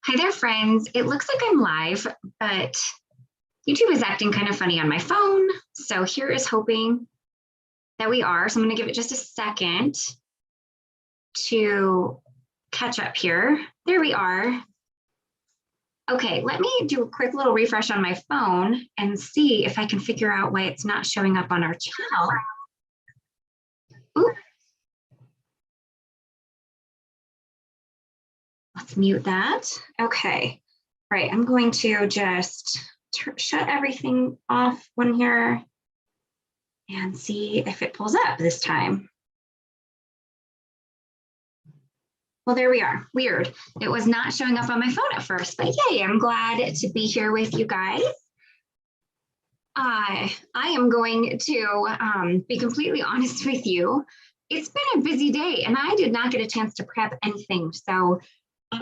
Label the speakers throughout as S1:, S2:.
S1: Hi there, friends. It looks like I'm live, but YouTube is acting kind of funny on my phone. So here is hoping that we are. So I'm going to give it just a second to catch up here. There we are. Okay, let me do a quick little refresh on my phone and see if I can figure out why it's not showing up on our channel. Ooh. Let's mute that. Okay. All right, I'm going to just shut everything off one here and see if it pulls up this time. Well, there we are. Weird. It was not showing up on my phone at first, but yay, I'm glad to be here with you guys. I am going to be completely honest with you. It's been a busy day and I did not get a chance to prep anything. So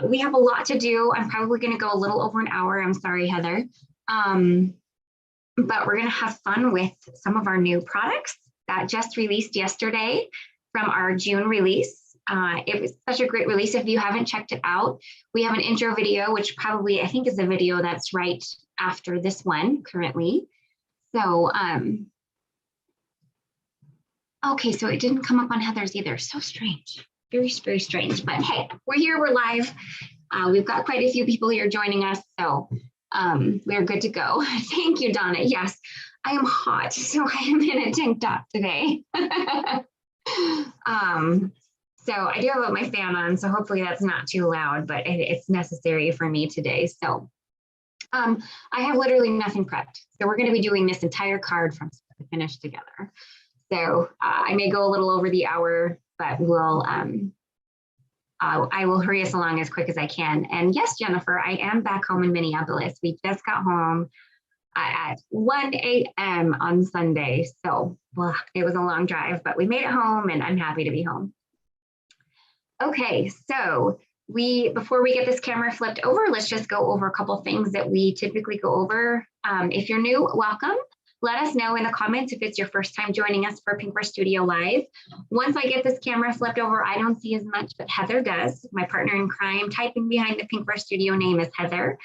S1: we have a lot to do. I'm probably going to go a little over an hour. I'm sorry, Heather. But we're going to have fun with some of our new products that just released yesterday from our June release. It was such a great release. If you haven't checked it out, we have an intro video, which probably I think is the video that's right after this one currently. So, okay, so it didn't come up on Heather's either. So strange. Very, very strange, but hey, we're here, we're live. We've got quite a few people here joining us, so we're good to go. Thank you, Donna. Yes, I am hot, so I am in a tank top today. So I do have my fan on, so hopefully that's not too loud, but it's necessary for me today. So I have literally nothing prepped. So we're going to be doing this entire card from start to finish together. So I may go a little over the hour, but we'll I will hurry us along as quick as I can. And yes, Jennifer, I am back home in Minneapolis. We just got home at 1 a.m. on Sunday. So well, it was a long drive, but we made it home and I'm happy to be home. Okay, so before we get this camera flipped over, let's just go over a couple things that we typically go over. If you're new, welcome. Let us know in the comments if it's your first time joining us for Pinkfresh Studio Live. Once I get this camera flipped over, I don't see as much, but Heather does. My partner in crime, typing behind the Pinkfresh Studio name is Heather.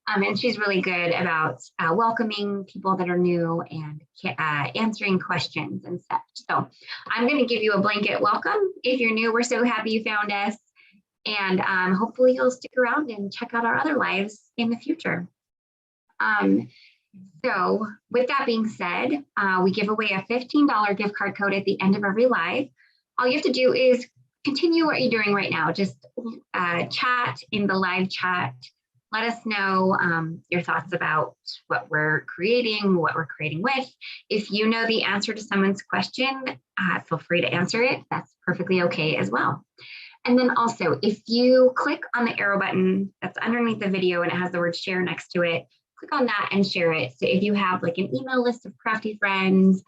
S1: And she's really good about welcoming people that are new and answering questions and such. So I'm going to give you a blanket welcome. If you're new, we're so happy you found us. And hopefully you'll stick around and check out our other lives in the future. So with that being said, we give away a $15 gift card code at the end of every live. All you have to do is continue what you're doing right now. Just chat in the live chat. Let us know your thoughts about what we're creating with. If you know the answer to someone's question, feel free to answer it. That's perfectly okay as well. And then also, if you click on the arrow button that's underneath the video and it has the word share next to it, click on that and share it. So if you have like an email list of crafty friends,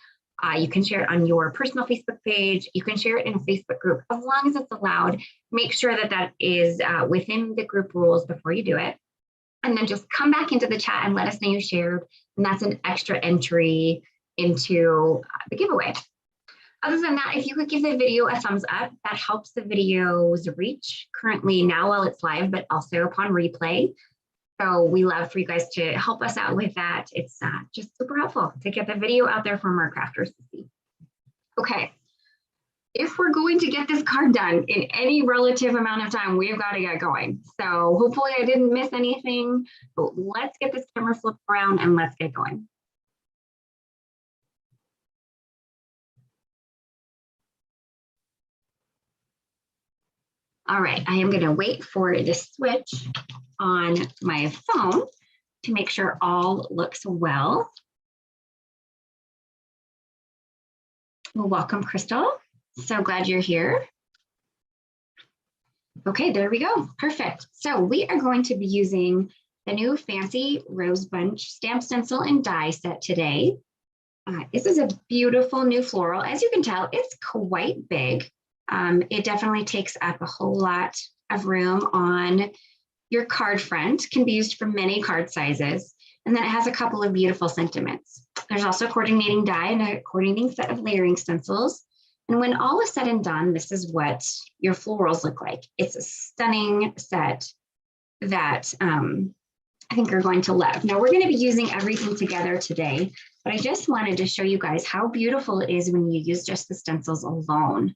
S1: you can share it on your personal Facebook page. You can share it in a Facebook group, as long as it's allowed. Make sure that that is within the group rules before you do it. And then just come back into the chat and let us know you shared. And that's an extra entry into the giveaway. Other than that, if you could give the video a thumbs up, that helps the video's reach currently now while it's live, but also upon replay. So we love for you guys to help us out with that. It's just super helpful to get the video out there for more crafters to see. Okay, if we're going to get this card done in any relative amount of time, we've got to get going. So hopefully I didn't miss anything, but let's get this camera flipped around and let's get going. All right, I am going to wait for it to switch on my phone to make sure all looks well. Well, welcome, Crystal. So glad you're here. Okay, there we go. Perfect. So we are going to be using the new fancy Rose Bunch stamp, stencil, and die set today. This is a beautiful new floral. As you can tell, it's quite big. It definitely takes up a whole lot of room on your card front. Can be used for many card sizes. And then it has a couple of beautiful sentiments. There's also coordinating die and a coordinating set of layering stencils. And when all is said and done, this is what your florals look like. It's a stunning set that I think you're going to love. Now we're going to be using everything together today, but I just wanted to show you guys how beautiful it is when you use just the stencils alone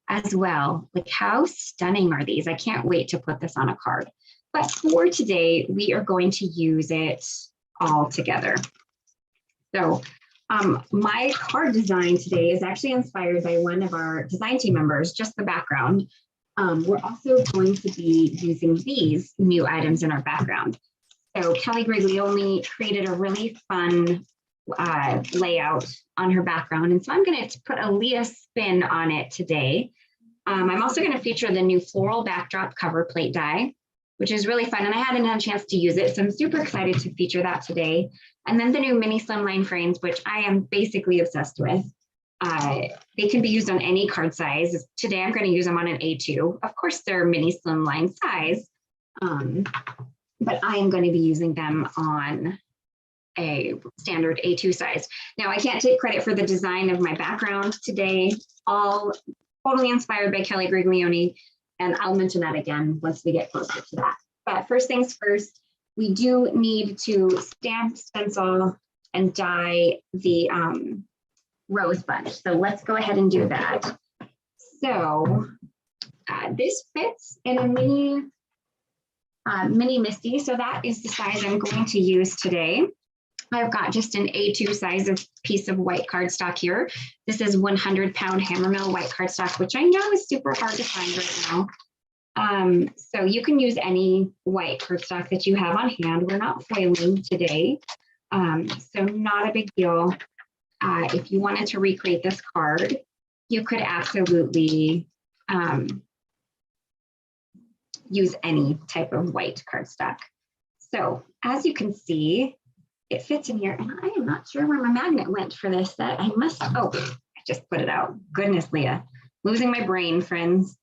S1: as well. Like how stunning are these? I can't wait to put this on a card. But for today, we are going to use it all together. So my card design today is actually inspired by one of our design team members, just the background. We're also going to be using these new items in our background. So Kelly Griglione created a really fun layout on her background. And so I'm going to put a Leah spin on it today. I'm also going to feature the new Floral backdrop cover plate die, which is really fun. And I hadn't had a chance to use it, so I'm super excited to feature that today. And then the new mini Slimline frames, which I am basically obsessed with. They can be used on any card size. Today, I'm going to use them on an A2. Of course, they're mini Slimline size, but I am going to be using them on a standard A2 size. Now, I can't take credit for the design of my background today, all totally inspired by Kelly Griglione, and I'll mention that again once we get closer to that. But first things first, we do need to stamp, stencil, and die the rose bunch. So let's go ahead and do that. So this fits in a mini Misty. So that is the size I'm going to use today. I've got just an A2 size of piece of white cardstock here. This is 100-pound Hammermill white cardstock, which I know is super hard to find right now. So you can use any white cardstock that you have on hand. We're not foiling today, so not a big deal. If you wanted to recreate this card, you could absolutely use any type of white cardstock. So as you can see, it fits in here, and I am not sure where my magnet went for this. That I must, oh, I just put it out. Goodness, Leah, losing my brain, friends.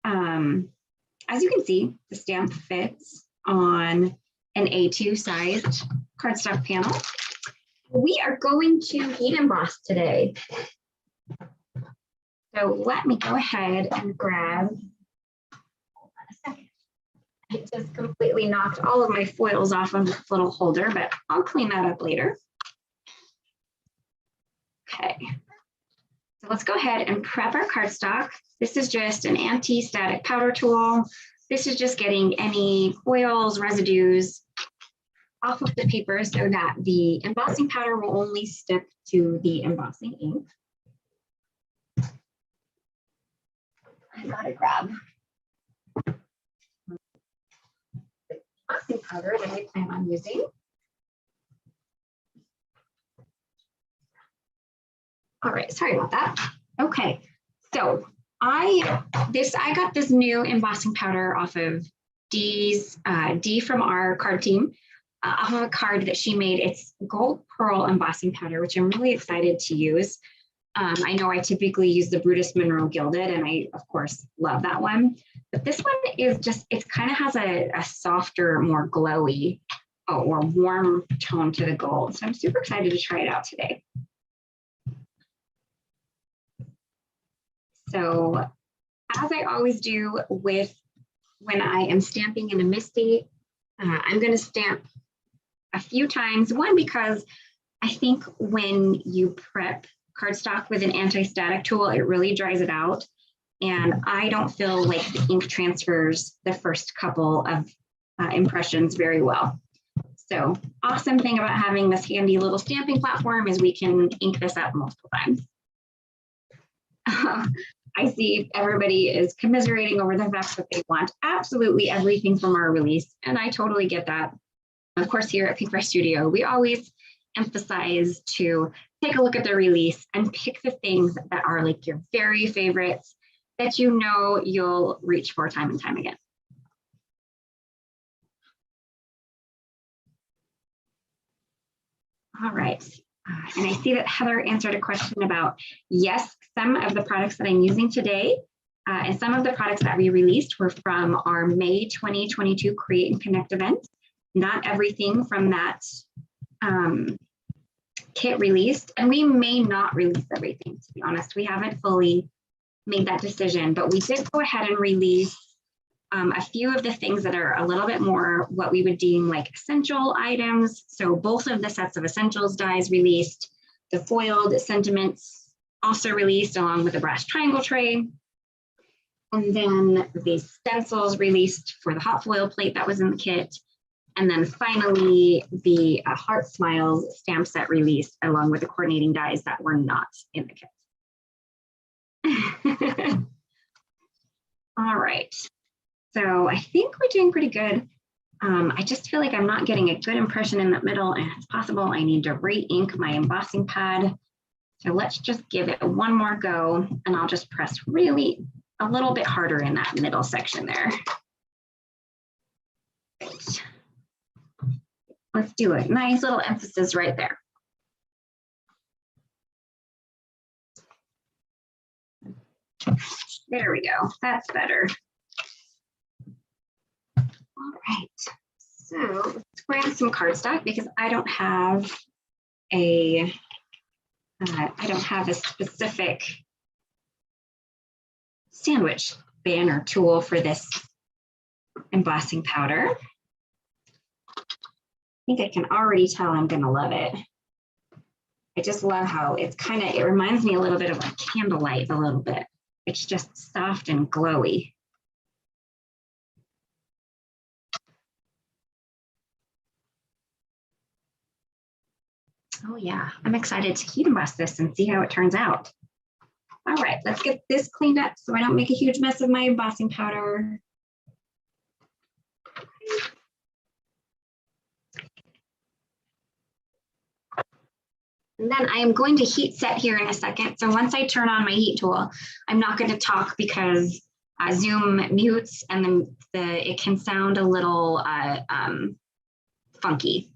S1: As you can see, the stamp fits on an A2 sized cardstock panel. We are going to heat emboss today. So let me go ahead and grab, hold on a second. It just completely knocked all of my foils off of this little holder, but I'll clean that up later. Okay, so let's go ahead and prep our cardstock. This is just an anti-static powder tool. This is just getting any oils, residues off of the paper so that the embossing powder will only stick to the embossing ink. I gotta grab embossing powder that I plan on using. All right, sorry about that. Okay, so I got this new embossing powder off of Dee from our card team, off of a card that she made. It's gold pearl embossing powder, which I'm really excited to use. I know I typically use the Brutus Monroe Gilded, and I, of course, love that one. But this one is just, it kind of has a softer, more glowy or warm tone to the gold. So I'm super excited to try it out today. So as I always do when I am stamping in a Misty, I'm going to stamp a few times. One, because I think when you prep cardstock with an anti-static tool, it really dries it out. And I don't feel like the ink transfers the first couple of impressions very well. So awesome thing about having this handy little stamping platform is we can ink this up multiple times. I see everybody is commiserating over the fact that they want absolutely everything from our release, and I totally get that. Of course, here at Pinkfresh Studio, we always emphasize to take a look at the release and pick the things that are like your very favorites that you know you'll reach for time and time again. All right. And I see that Heather answered a question about, yes, some of the products that I'm using today and some of the products that we released were from our May 2022 Create and Connect event. Not everything from that kit released, and we may not release everything, to be honest. We haven't fully made that decision, but we did go ahead and release a few of the things that are a little bit more what we would deem like essential items. So both of the sets of essentials dies released, the foiled sentiments also released along with the brass triangle tray. And then the stencils released for the hot foil plate that was in the kit. And then finally, the Heart Smiles stamp set released along with the coordinating dies that were not in the kit. All right. So I think we're doing pretty good. I just feel like I'm not getting a good impression in the middle, and it's possible I need to re-ink my embossing pad. So let's just give it one more go, and I'll just press really a little bit harder in that middle section there. Great. Let's do it. Nice little emphasis right there. There we go. That's better. All right. So let's grab some cardstock because I don't have a specific sandwich banner tool for this embossing powder. I think I can already tell I'm going to love it. I just love how it's it reminds me a little bit of like candlelight a little bit. It's just soft and glowy. Oh yeah, I'm excited to heat emboss this and see how it turns out. All right, let's get this cleaned up so I don't make a huge mess of my embossing powder. And then I am going to heat set here in a second. So once I turn on my heat tool, I'm not going to talk because Zoom mutes and it can sound a little funky.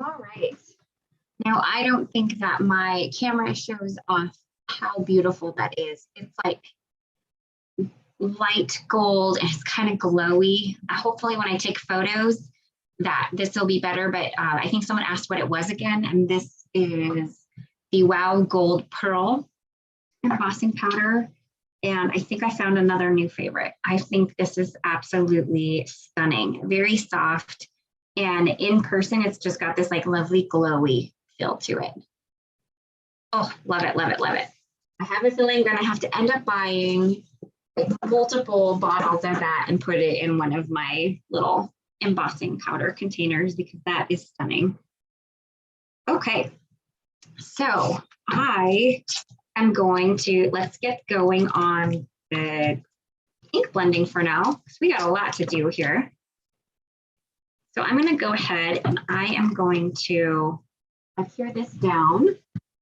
S1: All right. Now, I don't think that my camera shows off how beautiful that is. It's like light gold and it's kind of glowy. Hopefully when I take photos that this will be better, but I think someone asked what it was again, and this is the Wow Gold Pearl embossing powder. And I think I found another new favorite. I think this is absolutely stunning, very soft. And in person, it's just got this like lovely glowy feel to it. Oh, love it, love it, love it. I have a feeling I'm gonna have to end up buying like multiple bottles of that and put it in one of my little embossing powder containers because that is stunning. Okay, so I am going to, let's get going on the ink blending for now because we got a lot to do here. So I'm going to go ahead and I am going to adhere this down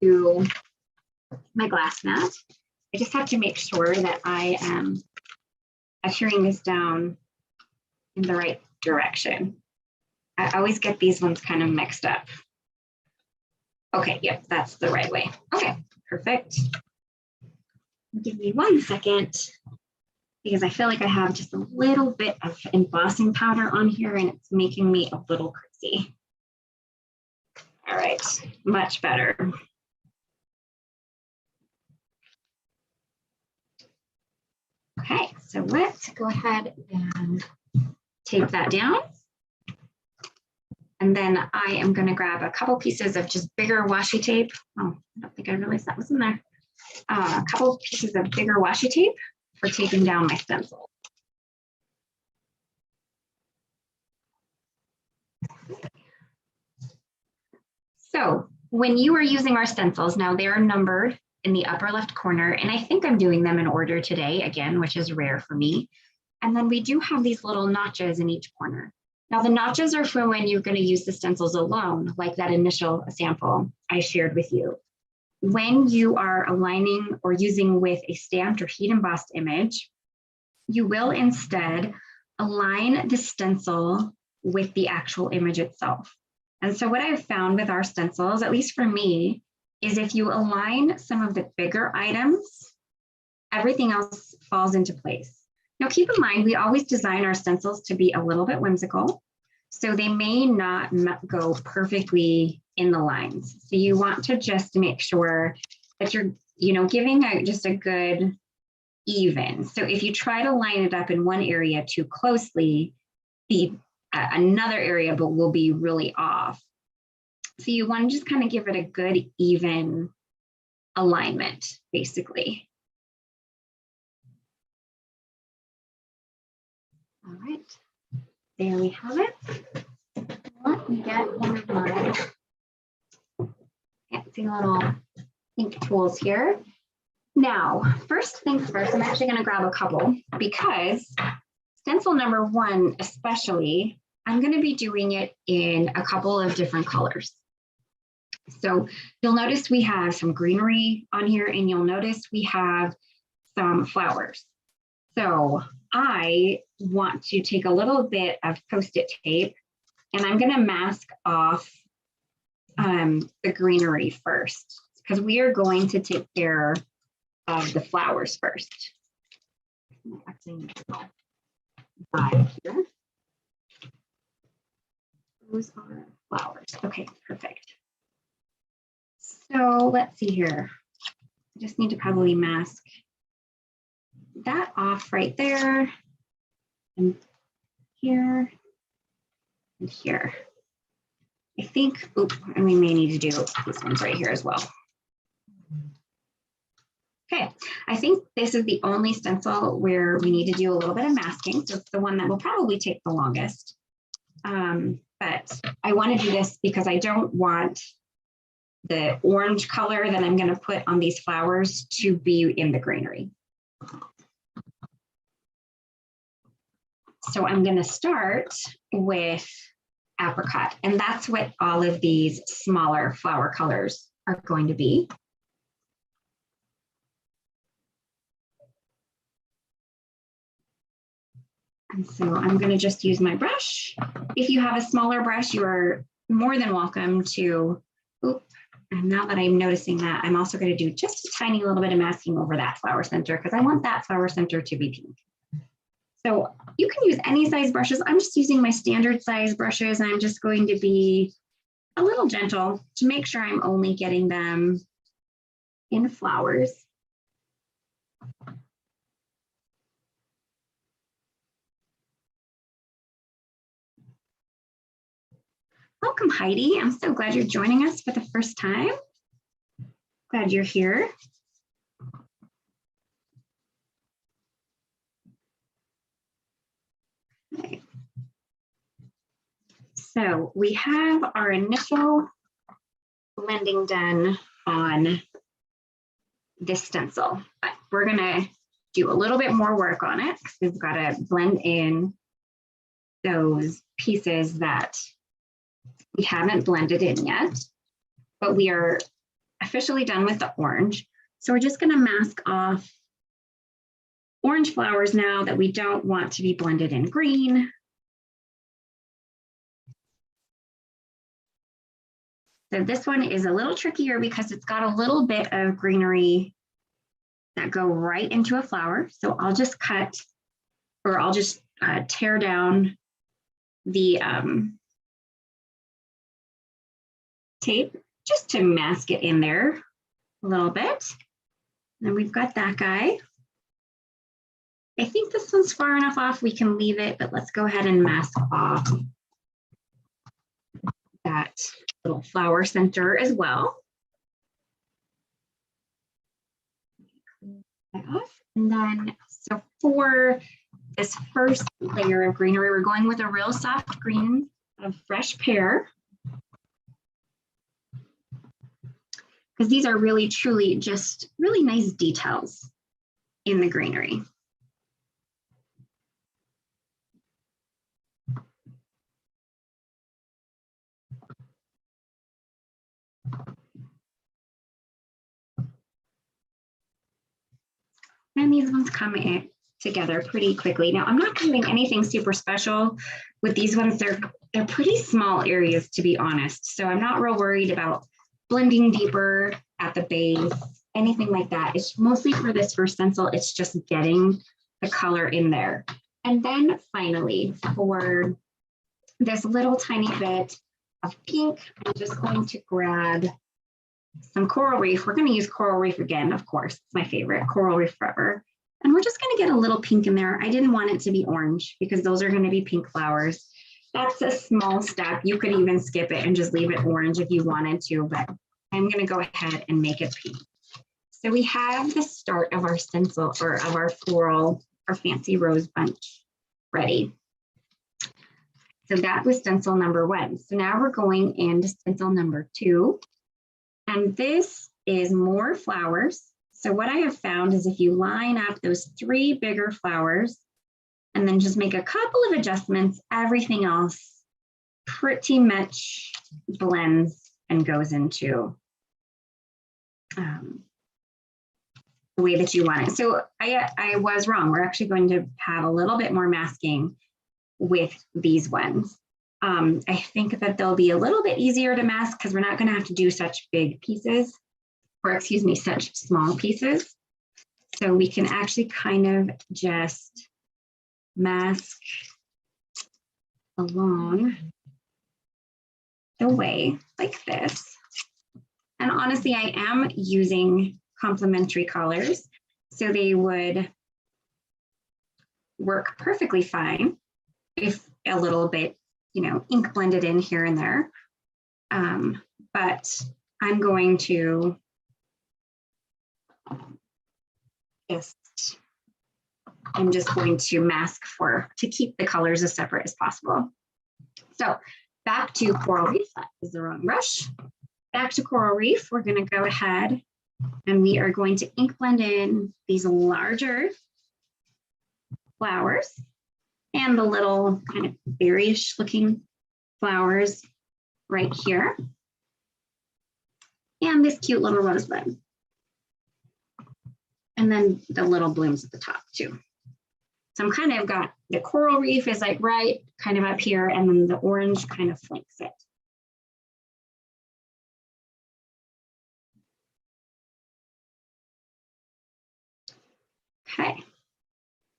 S1: to my glass mat. I just have to make sure that I am adhering this down in the right direction. I always get these ones kind of mixed up. Okay, yep, that's the right way. Okay, perfect. Give me 1 second because I feel like I have just a little bit of embossing powder on here and it's making me a little crazy. All right, much better. Okay, so let's go ahead and tape that down. And then I am going to grab a couple pieces of just bigger washi tape. Oh, I don't think I realized that was in there. A couple pieces of bigger washi tape for taping down my stencil. So when you are using our stencils, now they are numbered in the upper left corner, and I think I'm doing them in order today, again, which is rare for me. And then we do have these little notches in each corner. Now the notches are for when you're going to use the stencils alone, like that initial sample I shared with you. When you are aligning or using with a stamped or heat embossed image, you will instead align the stencil with the actual image itself. And so what I've found with our stencils, at least for me, is if you align some of the bigger items, everything else falls into place. Now, keep in mind, we always design our stencils to be a little bit whimsical, so they may not go perfectly in the lines. So you want to just make sure that you're, giving just a good even. So if you try to line it up in one area too closely, another area will be really off. So you want to just kind of give it a good even alignment, basically. All right, there we have it. Let me get one of my fancy little ink tools here. Now, first things first, I'm actually going to grab a couple because stencil number 1, especially, I'm going to be doing it in a couple of different colors. So you'll notice we have some greenery on here, and you'll notice we have some flowers. So I want to take a little bit of Post-it tape, and I'm going to mask off the greenery first, because we are going to take care of the flowers first. Actually, here. Those are flowers. Okay, perfect. So let's see here. I just need to probably mask that off right there, and here, and here. I think, and we may need to do these ones right here as well. Okay, I think this is the only stencil where we need to do a little bit of masking. So it's the one that will probably take the longest. But I want to do this because I don't want the orange color that I'm going to put on these flowers to be in the greenery. So I'm going to start with Apricot, and that's what all of these smaller flower colors are going to be. And so I'm going to just use my brush. If you have a smaller brush, you are more than welcome to, and now that I'm noticing that, I'm also going to do just a tiny little bit of masking over that flower center because I want that flower center to be pink. So you can use any size brushes. I'm just using my standard size brushes, and I'm just going to be a little gentle to make sure I'm only getting them in flowers. Welcome, Heidi. I'm so glad you're joining us for the first time. Glad you're here. Okay. So we have our initial blending done on this stencil, but we're gonna do a little bit more work on it because we've got to blend in those pieces that we haven't blended in yet, but we are officially done with the orange. So we're just going to mask off orange flowers now that we don't want to be blended in green. So this one is a little trickier because it's got a little bit of greenery that go right into a flower. So I'll just cut, or I'll just tear down the tape just to mask it in there a little bit. Then we've got that guy. I think this one's far enough off, we can leave it, but let's go ahead and mask off that little flower center as well. Off. And then, so for this first layer of greenery, we're going with a real soft green of fresh pear. Because these are really, truly just really nice details in the greenery. And these ones come in together pretty quickly. Now, I'm not doing anything super special with these ones. They're pretty small areas, to be honest. So I'm not real worried about blending deeper at the base, anything like that. It's mostly for this first stencil. It's just getting the color in there. And then finally, for this little tiny bit of pink, I'm just going to grab some Coral Reef. We're going to use Coral Reef again, of course. It's my favorite, Coral Reef forever. And we're just going to get a little pink in there. I didn't want it to be orange because those are going to be pink flowers. That's a small step. You could even skip it and just leave it orange if you wanted to, but I'm going to go ahead and make it pink. So we have the start of our stencil, or of our floral, our fancy rose bunch ready. So that was stencil number 1. So now we're going into stencil number 2. And this is more flowers. So what I have found is if you line up those 3 bigger flowers and then just make a couple of adjustments, everything else pretty much blends and goes into the way that you want it. So I was wrong. We're actually going to have a little bit more masking with these ones. I think that they'll be a little bit easier to mask because we're not going to have to do such big pieces, or excuse me, such small pieces. So we can actually kind of just mask along the way like this. And honestly, I am using complementary colors, so they would work perfectly fine if a little bit, you know, ink blended in here and there. But I'm going to I'm just going to mask to keep the colors as separate as possible. So back to Coral Reef, that is the wrong brush. Back to Coral Reef, we're going to go ahead and we are going to ink blend in these larger flowers and the little kind of berryish looking flowers right here. And this cute little rosebud. And then the little blooms at the top too. So I'm kind of got the Coral Reef is like right kind of up here, and then the orange kind of flanks it. Okay.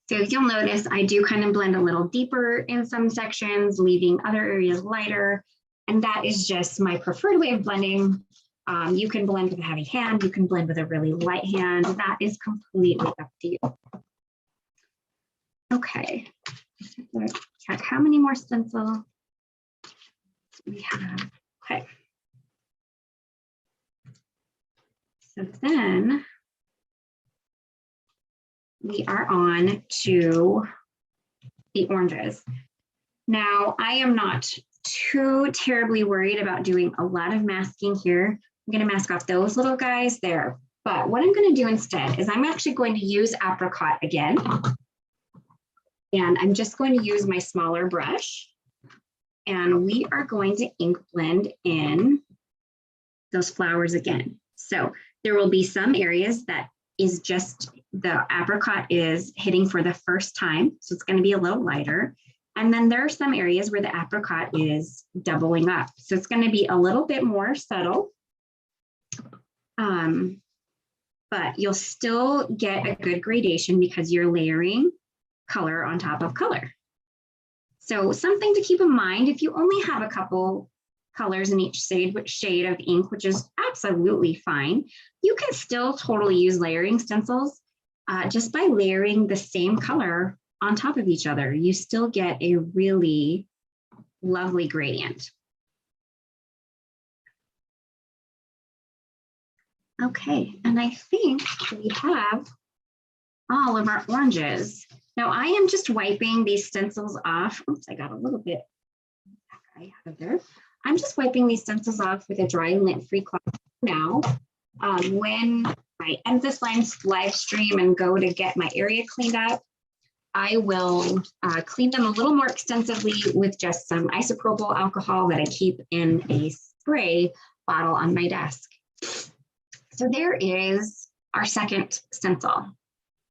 S1: So you'll notice I do kind of blend a little deeper in some sections, leaving other areas lighter. And that is just my preferred way of blending. You can blend with a heavy hand, you can blend with a really light hand. That is completely up to you. Okay, let's check how many more stencils we have. Okay. So then we are on to the oranges. Now, I am not too terribly worried about doing a lot of masking here. I'm going to mask off those little guys there. But what I'm going to do instead is I'm actually going to use Apricot again. And I'm just going to use my smaller brush. And we are going to ink blend in those flowers again. So there will be some areas that is just the apricot is hitting for the first time. So it's going to be a little lighter. And then there are some areas where the apricot is doubling up. So it's going to be a little bit more subtle. But you'll still get a good gradation because you're layering color on top of color. So something to keep in mind, if you only have a couple colors in each shade of ink, which is absolutely fine. You can still totally use layering stencils just by layering the same color on top of each other. You still get a really lovely gradient. Okay, and I think we have all of our oranges. Now I am just wiping these stencils off. Oops, I got a little bit out of there. I'm just wiping these stencils off with a dry and lint-free cloth now. When I end this live stream and go to get my area cleaned up, I will clean them a little more extensively with just some isopropyl alcohol that I keep in a spray bottle on my desk. So there is our second stencil.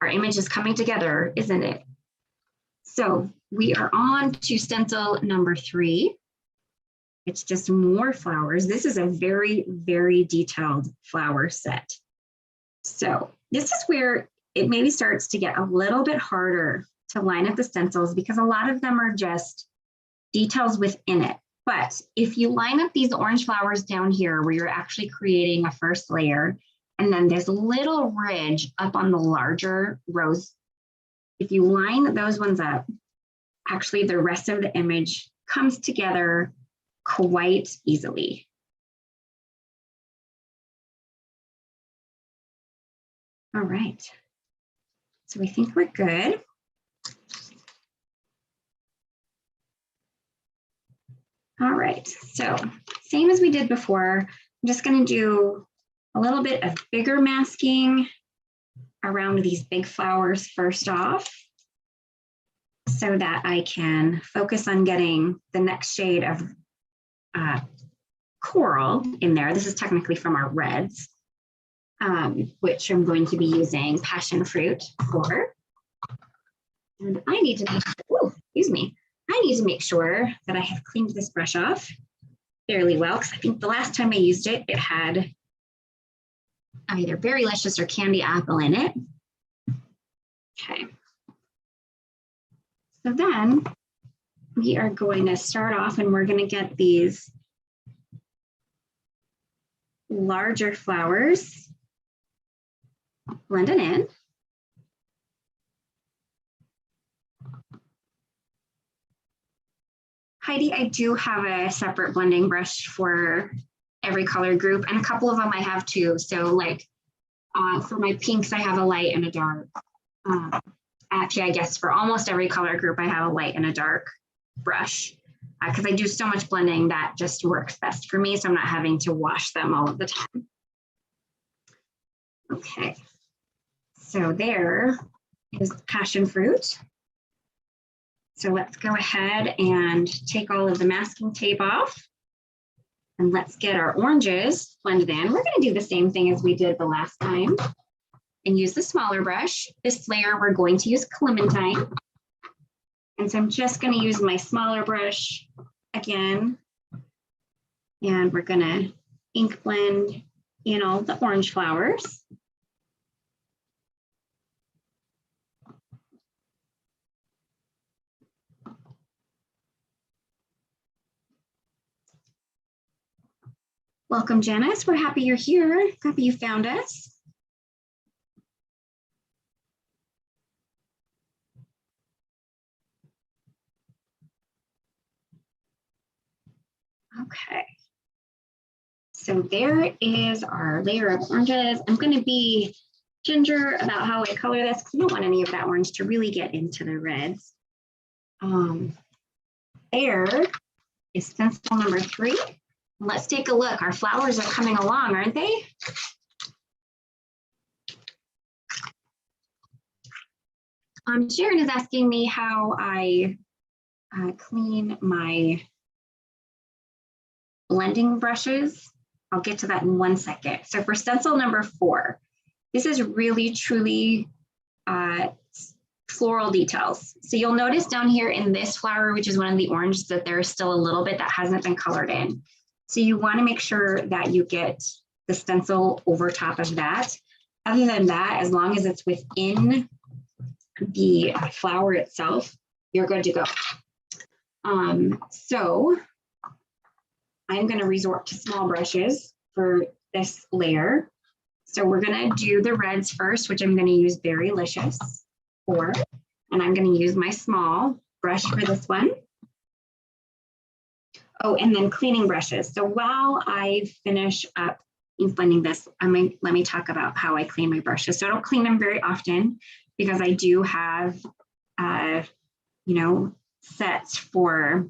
S1: Our image is coming together, isn't it? So we are on to stencil number 3. It's just more flowers. This is a very, very detailed flower set. So this is where it maybe starts to get a little bit harder to line up the stencils because a lot of them are just details within it. But if you line up these orange flowers down here where you're actually creating a first layer, and then this little ridge up on the larger rows, if you line those ones up, actually the rest of the image comes together quite easily. All right, so we think we're good. All right, so same as we did before, I'm just going to do a little bit of bigger masking around these big flowers first off, so that I can focus on getting the next shade of coral in there. This is technically from our reds, which I'm going to be using passion fruit for. And I need to make, excuse me, I need to make sure that I have cleaned this brush off fairly well, because I think the last time I used it, it had either Berrylicious or candy apple in it. Okay. So then we are going to start off and we're going to get these larger flowers blended in. Heidi, I do have a separate blending brush for every color group, and a couple of them I have too. So like for my pinks, I have a light and a dark. Actually, I guess for almost every color group, I have a light and a dark brush because I do so much blending that just works best for me. So I'm not having to wash them all of the time. Okay, so there is passion fruit. So let's go ahead and take all of the masking tape off. And let's get our oranges blended in. We're going to do the same thing as we did the last time and use the smaller brush. This layer, we're going to use Clementine. And so I'm just going to use my smaller brush again. And we're going to ink blend in all the orange flowers. Welcome, Janice. We're happy you're here. Happy you found us. Okay. So there is our layer of oranges. I'm going to be ginger about how I color this because I don't want any of that orange to really get into the reds. There is stencil number 3. Let's take a look. Our flowers are coming along, aren't they? Sharon is asking me how I clean my blending brushes. I'll get to that in 1 second. So for stencil number 4, this is really truly floral details. So you'll notice down here in this flower, which is one of the oranges, that there's still a little bit that hasn't been colored in. So you want to make sure that you get the stencil over top of that. Other than that, as long as it's within the flower itself, you're good to go. So I'm going to resort to small brushes for this layer. So we're going to do the reds first, which I'm going to use Berrylicious for, and I'm going to use my small brush for this one. Oh, and then cleaning brushes. So while I finish up blending this, let me talk about how I clean my brushes. So I don't clean them very often because I do have, you know, sets for,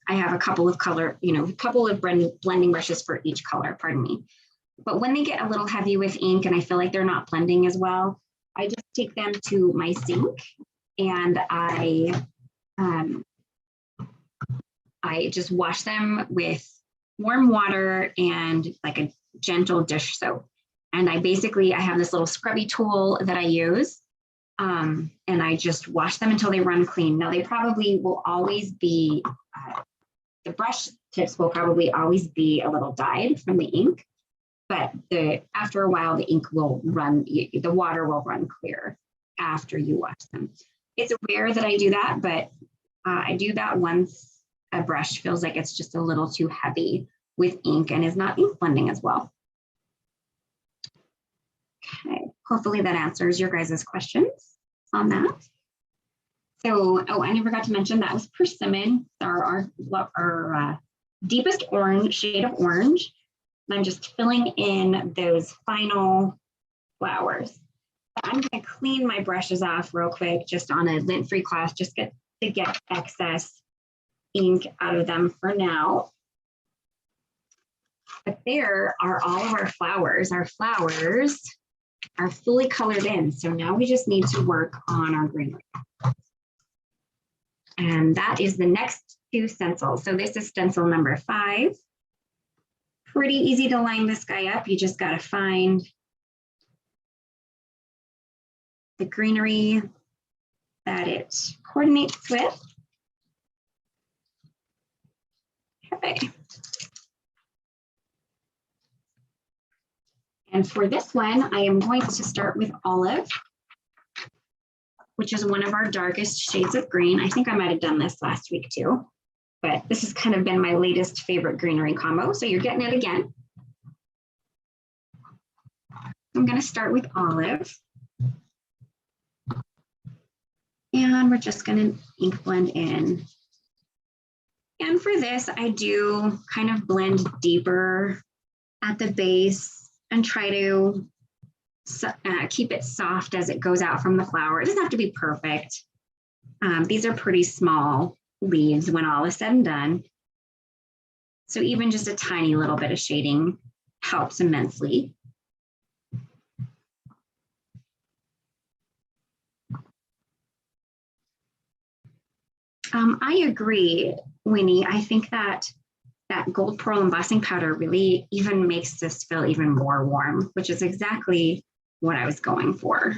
S1: I have a couple of color, you know, a couple of blending brushes for each color, pardon me. But when they get a little heavy with ink and I feel like they're not blending as well, I just take them to my sink and I just wash them with warm water and like a gentle dish soap. And I have this little scrubby tool that I use. And I just wash them until they run clean. Now they probably will always be, the brush tips will probably always be a little dyed from the ink, but after a while the ink will run, the water will run clear after you wash them. It's rare that I do that, but I do that once a brush feels like it's just a little too heavy with ink and is not ink blending as well. Okay, hopefully that answers your guys' questions on that. So, oh, I never got to mention that was Persimmon, our deepest orange, shade of orange. And I'm just filling in those final flowers. I'm going to clean my brushes off real quick, just on a lint-free cloth, just to get excess ink out of them for now. But there are all of our flowers. Our flowers are fully colored in. So now we just need to work on our greenery. And that is the next two stencils. So this is stencil number 5. Pretty easy to line this guy up. You just got to find the greenery that it coordinates with. Okay. And for this one, I am going to start with Olive, which is one of our darkest shades of green. I think I might have done this last week too, but this has kind of been my latest favorite greenery combo. So you're getting it again. I'm going to start with Olive. And we're just going to ink blend in. And for this, I do kind of blend deeper at the base and try to keep it soft as it goes out from the flower. It doesn't have to be perfect. These are pretty small leaves when all is said and done. So even just a tiny little bit of shading helps immensely. I agree, Winnie. I think that gold pearl embossing powder really even makes this feel even more warm, which is exactly what I was going for.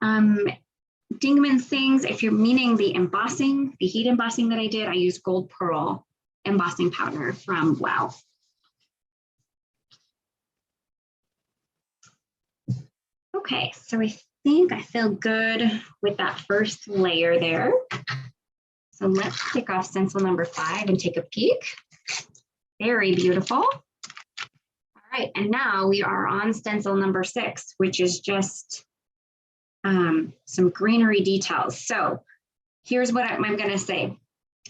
S1: Dingman Things, if you're meaning the embossing, the heat embossing that I did, I used gold pearl embossing powder from Wow. Okay, so I think I feel good with that first layer there. So let's kick off stencil number 5 and take a peek. Very beautiful. All right, and now we are on stencil number 6, which is just some greenery details. So here's what I'm going to say.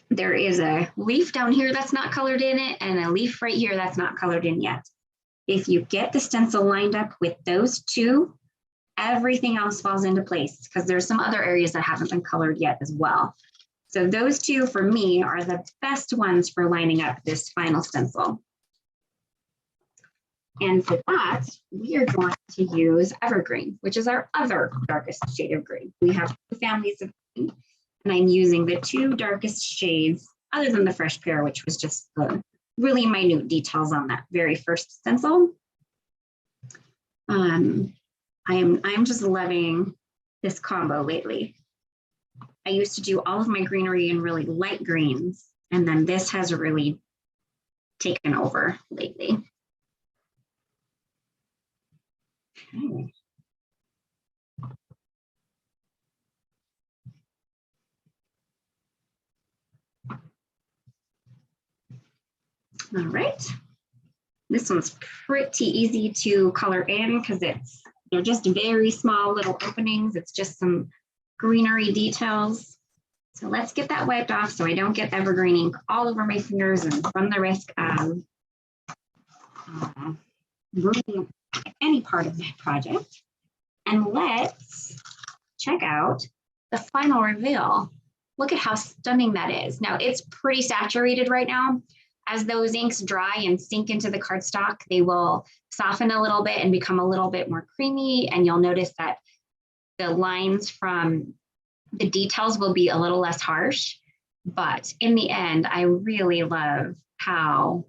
S1: There is a leaf down here that's not colored in it and a leaf right here that's not colored in yet. If you get the stencil lined up with those two, everything else falls into place because there's some other areas that haven't been colored yet as well. So those two for me are the best ones for lining up this final stencil. And for that, we are going to use Evergreen, which is our other darkest shade of green. We have 2 families of green, and I'm using the 2 darkest shades, other than the fresh pear, which was just the really minute details on that very first stencil. I'm just loving this combo lately. I used to do all of my greenery in really light greens, and then this has really taken over lately. Okay. This one's pretty easy to color in because they're just very small little openings. It's just some greenery details. So let's get that wiped off so I don't get evergreen ink all over my fingers and run the risk of ruining any part of my project. And let's check out the final reveal. Look at how stunning that is. Now it's pretty saturated right now. As those inks dry and sink into the cardstock, they will soften a little bit and become a little bit more creamy. And you'll notice that the lines from the details will be a little less harsh. But in the end, I really love how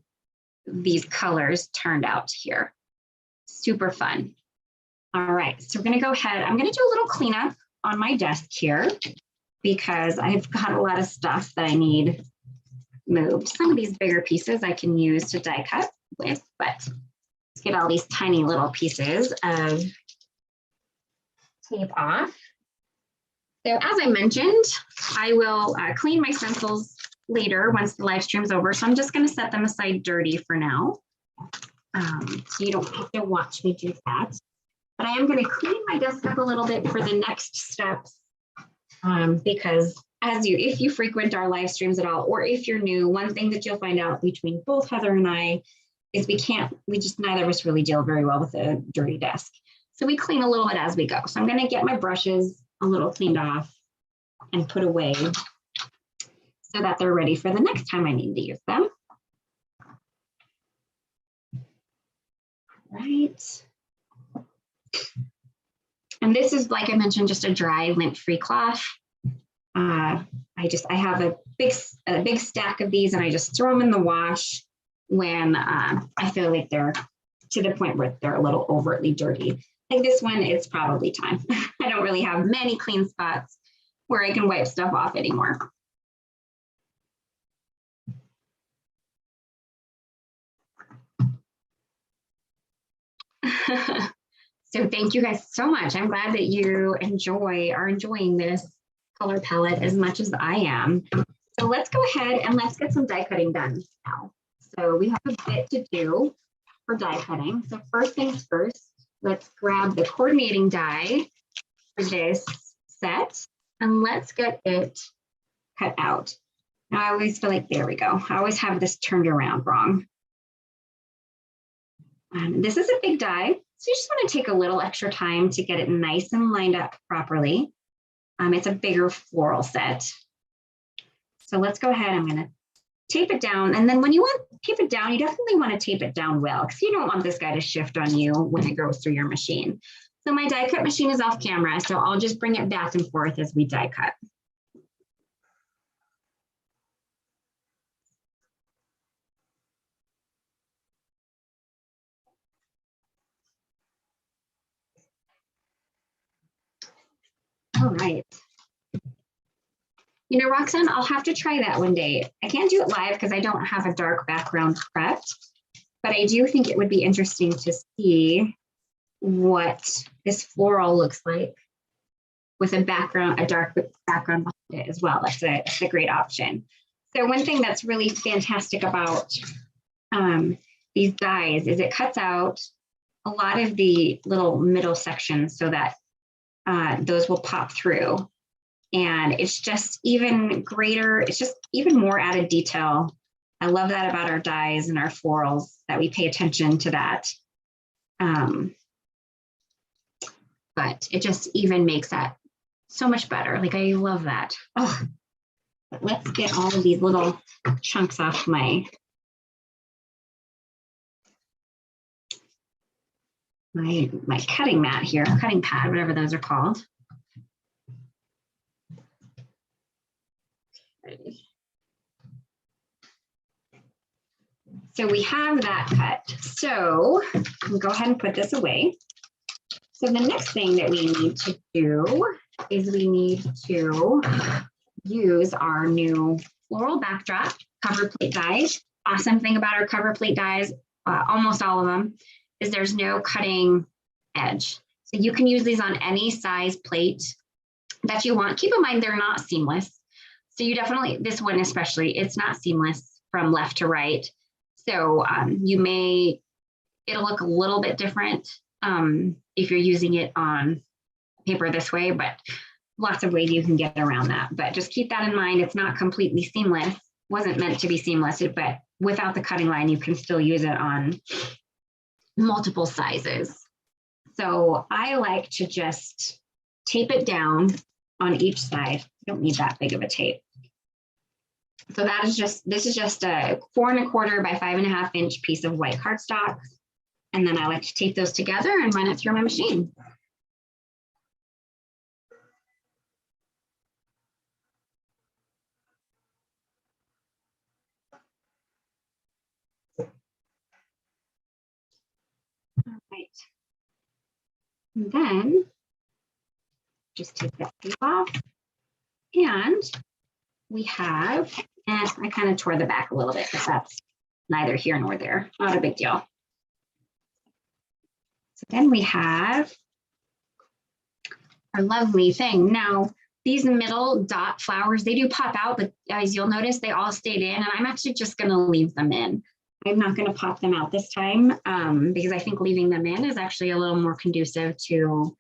S1: these colors turned out here. Super fun. All right, so we're gonna go ahead. I'm gonna do a little cleanup on my desk here because I've got a lot of stuff that I need moved. Some of these bigger pieces I can use to die cut with, but let's get all these tiny little pieces of tape off. So as I mentioned, I will clean my stencils later once the live stream's over. So I'm just going to set them aside dirty for now. So you don't have to watch me do that. But I am going to clean my desk up a little bit for the next steps because if you frequent our live streams at all, or if you're new, one thing that you'll find out between both Heather and I is neither of us really deal very well with a dirty desk. So we clean a little bit as we go. So I'm going to get my brushes a little cleaned off and put away so that they're ready for the next time I need to use them. Right. And this is, like I mentioned, just a dry lint-free cloth. I have a big stack of these and I just throw them in the wash when I feel like they're to the point where they're a little overtly dirty. Like this one, it's probably time. I don't really have many clean spots where I can wipe stuff off anymore. So thank you guys so much. I'm glad that you are enjoying this color palette as much as I am. So let's go ahead and let's get some die cutting done now. So we have a bit to do for die cutting. So first things first, let's grab the coordinating die for this set and let's get it cut out. Now I always feel like, there we go. I always have this turned around wrong. This is a big die, so you just want to take a little extra time to get it nice and lined up properly. It's a bigger floral set. So let's go ahead. I'm going to tape it down. And then when you want to tape it down, you definitely want to tape it down well because you don't want this guy to shift on you when it goes through your machine. So my die cut machine is off camera, so I'll just bring it back and forth as we die cut. All right. You know, Roxanne, I'll have to try that one day. I can't do it live because I don't have a dark background prepped, but I do think it would be interesting to see what this floral looks like with a dark background behind it as well. That's a great option. So one thing that's really fantastic about these dies is it cuts out a lot of the little middle sections so that those will pop through. And it's just even greater, it's just even more added detail. I love that about our dies and our florals, that we pay attention to that. But it just even makes that so much better. Like, I love that. Oh, but let's get all of these little chunks off my cutting mat here, cutting pad, whatever those are called. So we have that cut. So we'll go ahead and put this away. So the next thing that we need to do is we need to use our new floral backdrop Coverplate dies. Awesome thing about our Coverplate dies, almost all of them, is there's no cutting edge. So you can use these on any size plate that you want. Keep in mind, they're not seamless. So you definitely, this one especially, it's not seamless from left to right. So you may it'll look a little bit different if you're using it on paper this way, but lots of ways you can get around that. But just keep that in mind. It's not completely seamless. Wasn't meant to be seamless, but without the cutting line, you can still use it on multiple sizes. So I like to just tape it down on each side. You don't need that big of a tape. So that is just, this is just a 4 1/4 by 5 1/2 inch piece of white cardstock. And then I like to tape those together and run it through my machine. All right. And then just take that tape off. And we have, and I kind of tore the back a little bit because that's neither here nor there, not a big deal. So then we have our lovely thing. Now, these middle dot flowers, they do pop out, but as you'll notice, they all stayed in, and I'm actually just gonna leave them in. I'm not gonna pop them out this time because I think leaving them in is actually a little more conducive to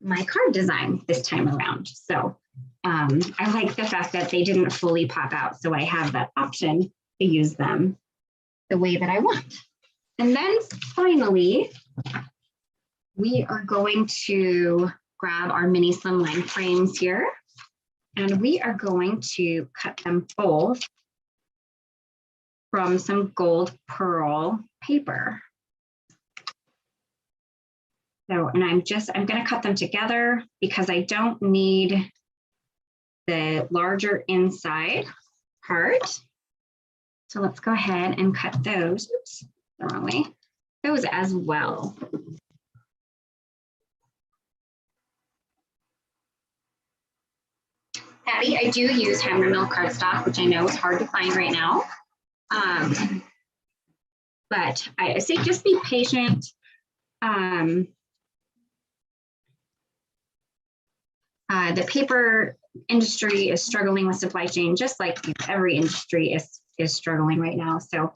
S1: my card design this time around. So I like the fact that they didn't fully pop out, so I have that option to use them the way that I want. And then finally, we are going to grab our mini Slimline frames here, and we are going to cut them both from some gold pearl paper. So, and I'm going to cut them together because I don't need the larger inside part. So let's go ahead and cut those, oops, the wrong way, those as well. Patty, I do use hammer mill cardstock, which I know is hard to find right now. But I say just be patient. The paper industry is struggling with supply chain, just like every industry is struggling right now. So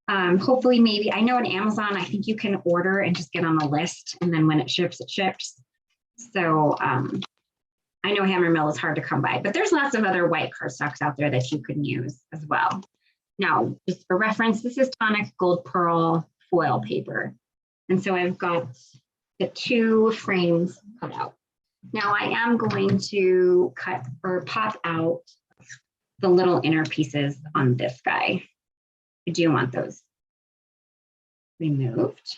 S1: hopefully, maybe, I know on Amazon, I think you can order and just get on the list, and then when it ships, it ships. So I know hammer mill is hard to come by, but there's lots of other white cardstocks out there that you can use as well. Now, just for reference, this is tonic gold pearl foil paper. And so I've got the 2 frames cut out. Now I am going to cut or pop out the little inner pieces on this guy. I do want those removed.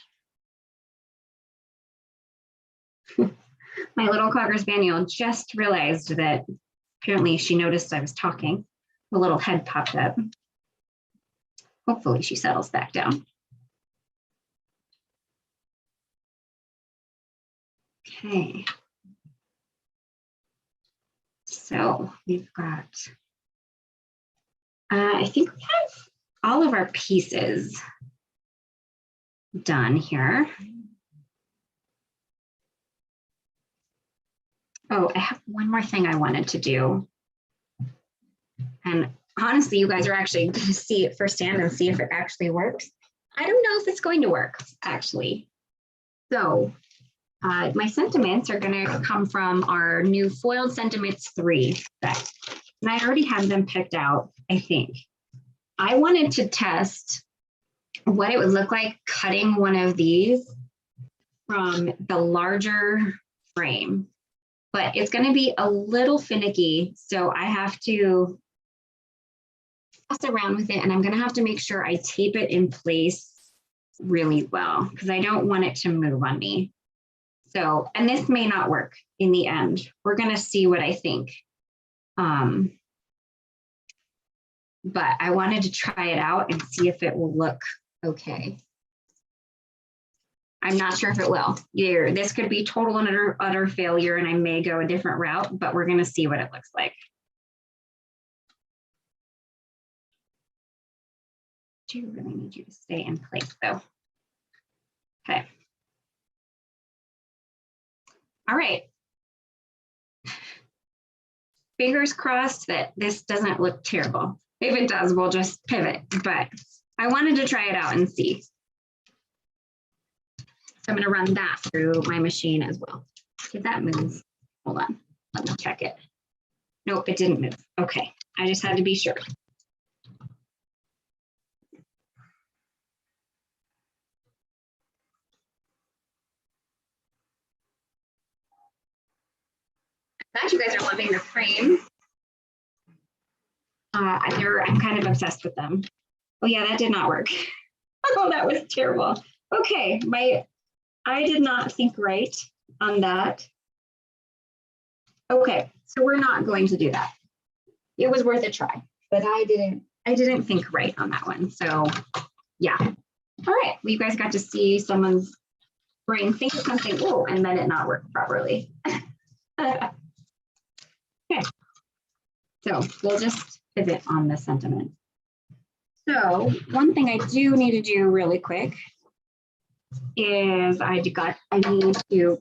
S1: My little Cocker Spaniel just realized that apparently she noticed I was talking. The little head popped up. Hopefully she settles back down. Okay. So we've got, I think we have all of our pieces done here. Oh, I have one more thing I wanted to do. And honestly, you guys are actually going to see it firsthand and see if it actually works. I don't know if it's going to work, actually. So my sentiments are going to come from our new foiled sentiments 3 set. And I already have them picked out, I think. I wanted to test what it would look like cutting one of these from the larger frame. But it's going to be a little finicky, so I have to mess around with it, and I'm going to have to make sure I tape it in place really well because I don't want it to move on me. So, and this may not work in the end. We're going to see what I think. But I wanted to try it out and see if it will look okay. I'm not sure if it will. Either this could be total and utter failure and I may go a different route, but we're going to see what it looks like. I do really need you to stay in place though. Okay. All right. Fingers crossed that this doesn't look terrible. If it does, we'll just pivot, but I wanted to try it out and see. So I'm going to run that through my machine as well. Did that move? Hold on. Let me check it. Nope, it didn't move. Okay, I just had to be sure. Glad you guys are loving the frames. I'm kind of obsessed with them. Oh yeah, that did not work. Oh, that was terrible. Okay, I did not think right on that. Okay, so we're not going to do that. It was worth a try, but I didn't think right on that one. So yeah. All right, well, you guys got to see someone's brain think of something, oh, and then it not work properly. Okay, so we'll just pivot on the sentiment. So one thing I do need to do really quick is I need to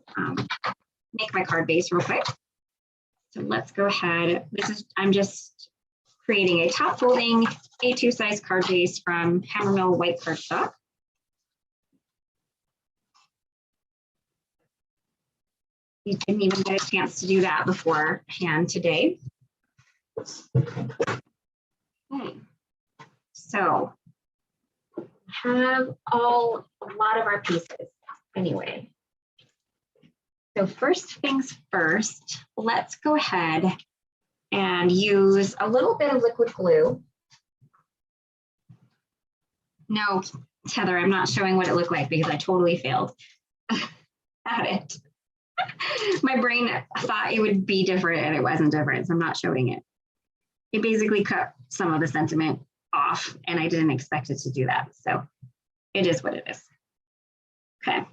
S1: make my card base real quick. So let's go ahead. I'm just creating a top folding A2 size card base from Hammermill white cardstock. You didn't even get a chance to do that beforehand today. Okay. So have a lot of our pieces anyway. So first things first, let's go ahead and use a little bit of liquid glue. No, Heather, I'm not showing what it looked like because I totally failed at it. My brain thought it would be different and it wasn't different, so I'm not showing it. It basically cut some of the sentiment off and I didn't expect it to do that. So it is what it is. Okay.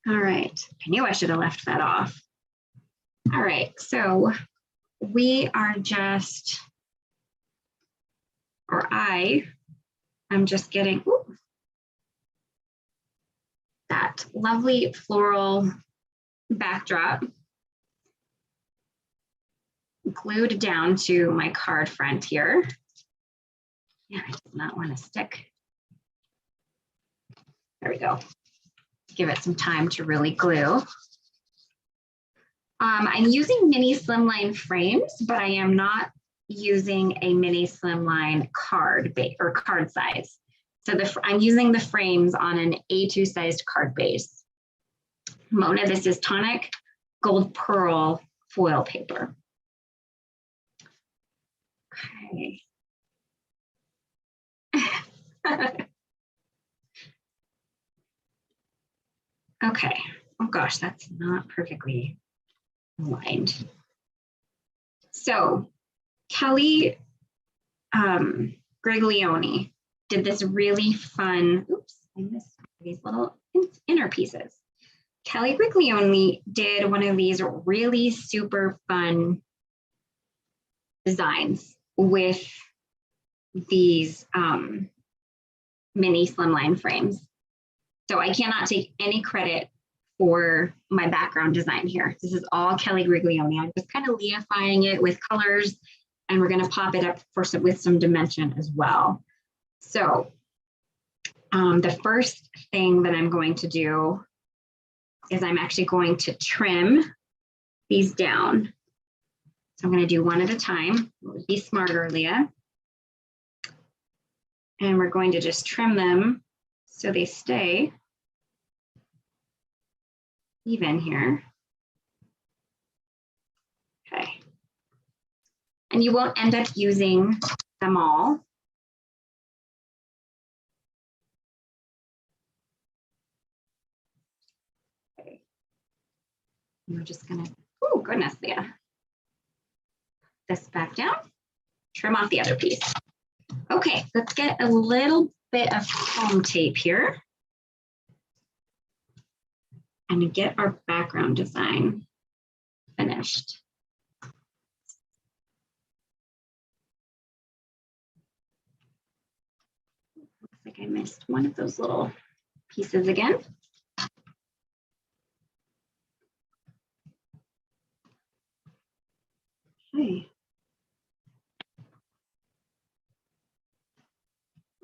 S1: All right, I knew I should have left that off. All right, so we are just, or I am just getting that lovely floral backdrop glued down to my card front here. Yeah, I do not want to stick. There we go. Give it some time to really glue. I'm using mini slimline frames, but I am not using a mini slimline card base or card size. So I'm using the frames on an A2 sized card base. Mona, this is tonic gold pearl foil paper. Okay. Okay. Oh gosh, that's not perfectly aligned. So Kelly Griglione did this really fun, oops, I missed these little inner pieces. Kelly Griglione did one of these really super fun designs with these mini slimline frames. So I cannot take any credit for my background design here. This is all Kelly Griglione. I'm just kind of leafying it with colors and we're going to pop it up with some dimension as well. So the first thing that I'm going to do is I'm actually going to trim these down. So I'm going to do one at a time. Be smarter, Leah. And we're going to just trim them so they stay even here. Okay. And you won't end up using them all. Okay. We're just gonna, oh goodness, Leah. This back down, trim off the other piece. Okay, let's get a little bit of foam tape here and get our background design finished. Looks like I missed one of those little pieces again. Okay.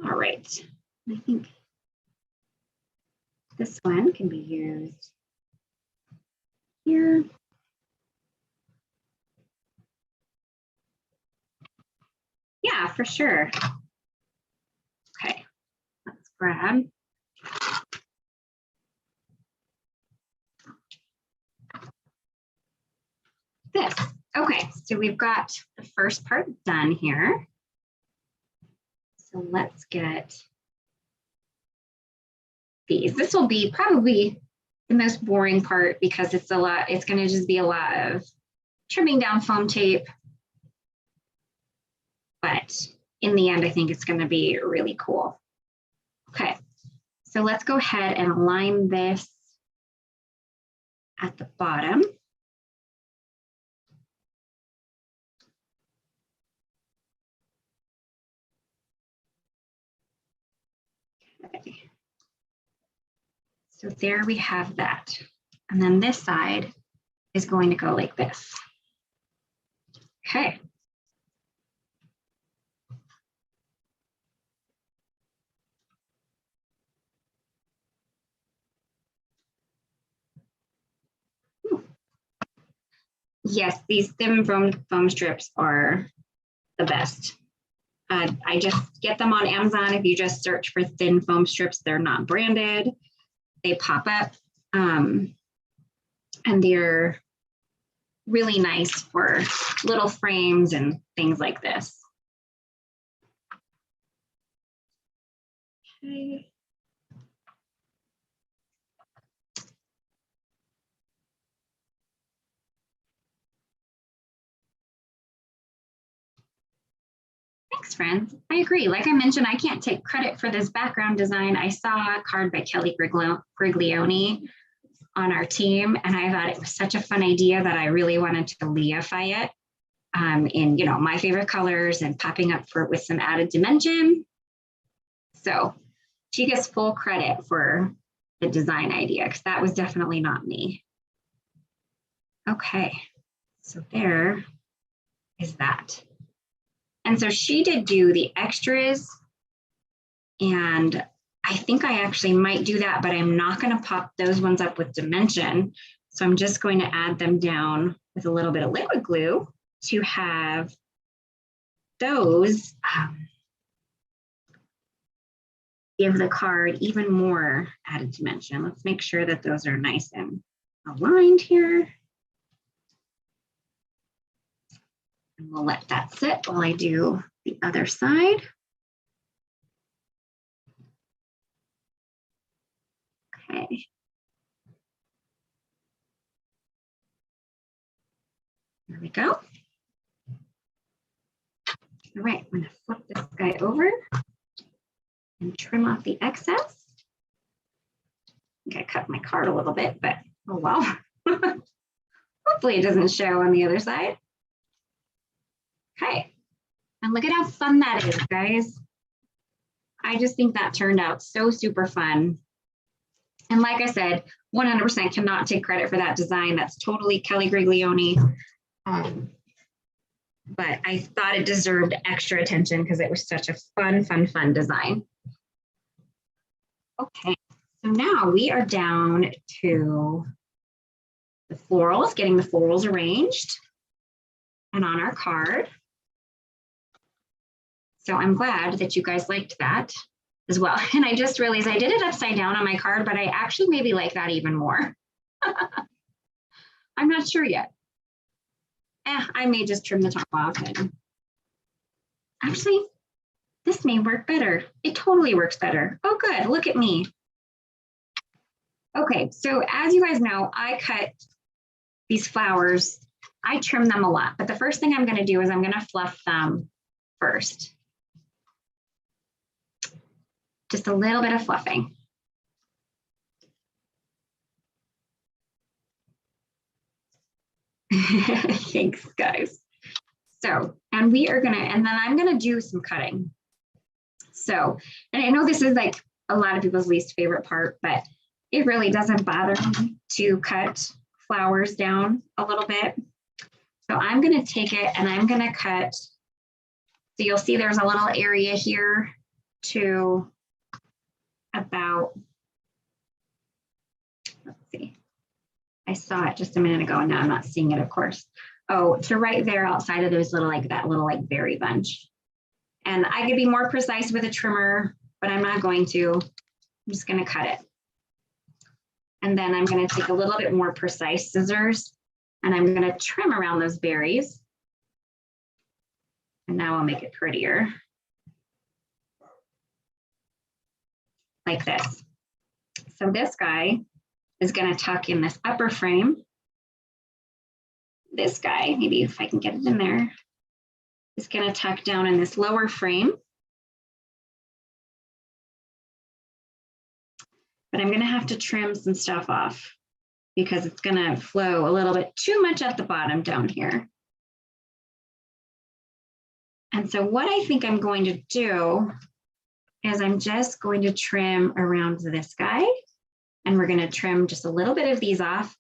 S1: All right, I think this one can be used here. Yeah, for sure. Okay, let's grab. This. Okay, so we've got the first part done here. So let's get these. This will be probably the most boring part because it's a lot, it's going to just be a lot of trimming down foam tape. But in the end, I think it's going to be really cool. Okay, so let's go ahead and align this at the bottom. Okay. So there we have that. And then this side is going to go like this. Okay. Yes, these thin foam strips are the best. I just get them on Amazon. If you just search for thin foam strips, they're not branded. They pop up and they're really nice for little frames and things like this. Okay. Thanks, friends. I agree. Like I mentioned, I can't take credit for this background design. I saw a card by Kelly Griglione on our team, and I thought it was such a fun idea that I really wanted to leafify it in, you know, my favorite colors and popping up with some added dimension. So she gets full credit for the design idea because that was definitely not me. Okay, so there is that. And so she did do the extras, and I think I actually might do that, but I'm not going to pop those ones up with dimension. So I'm just going to add them down with a little bit of liquid glue to have those give the card even more added dimension. Let's make sure that those are nice and aligned here. And we'll let that sit while I do the other side. Okay. There we go. All right, I'm going to flip this guy over and trim off the excess. I think I cut my card a little bit, but oh well. Hopefully it doesn't show on the other side. Okay, and look at how fun that is, guys. I just think that turned out so super fun. And like I said, 100% cannot take credit for that design. That's totally Kelly Griglione. But I thought it deserved extra attention because it was such a fun design. Okay, so now we are down to the florals, getting the florals arranged and on our card. So I'm glad that you guys liked that as well. And I just realized I did it upside down on my card, but I actually maybe like that even more. I'm not sure yet. I may just trim the top off. And actually, this may work better. It totally works better. Oh, good. Look at me. Okay, so as you guys know, I cut these flowers. I trim them a lot, but the first thing I'm going to do is I'm going to fluff them first. Just a little bit of fluffing. Thanks, guys. So, and we are gonna, and then I'm gonna do some cutting. So, and I know this is like a lot of people's least favorite part, but it really doesn't bother me to cut flowers down a little bit. So I'm gonna take it and I'm gonna cut. So you'll see there's a little area here to saw it just a minute ago and now I'm not seeing it, of course. Oh, to right there outside of those little, like that little like berry bunch. And I could be more precise with a trimmer, but I'm not going to. I'm just going to cut it. And then I'm going to take a little bit more precise scissors and I'm going to trim around those berries. And now I'll make it prettier. Like this. So this guy is going to tuck in this upper frame. This guy, maybe if I can get it in there, is going to tuck down in this lower frame. But I'm going to have to trim some stuff off because it's going to flow a little bit too much at the bottom down here. And so what I think I'm going to do is I'm just going to trim around this guy, and we're going to trim just a little bit of these off,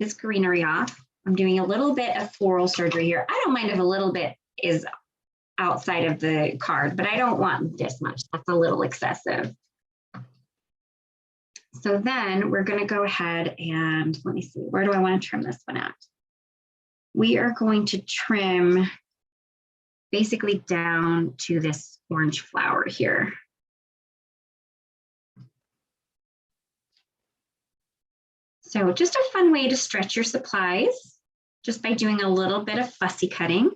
S1: this greenery off. I'm doing a little bit of floral surgery here. I don't mind if a little bit is outside of the card, but I don't want this much. That's a little excessive. So then we're going to go ahead and let me see, where do I want to trim this one at? We are going to trim basically down to this orange flower here. So just a fun way to stretch your supplies, just by doing a little bit of fussy cutting.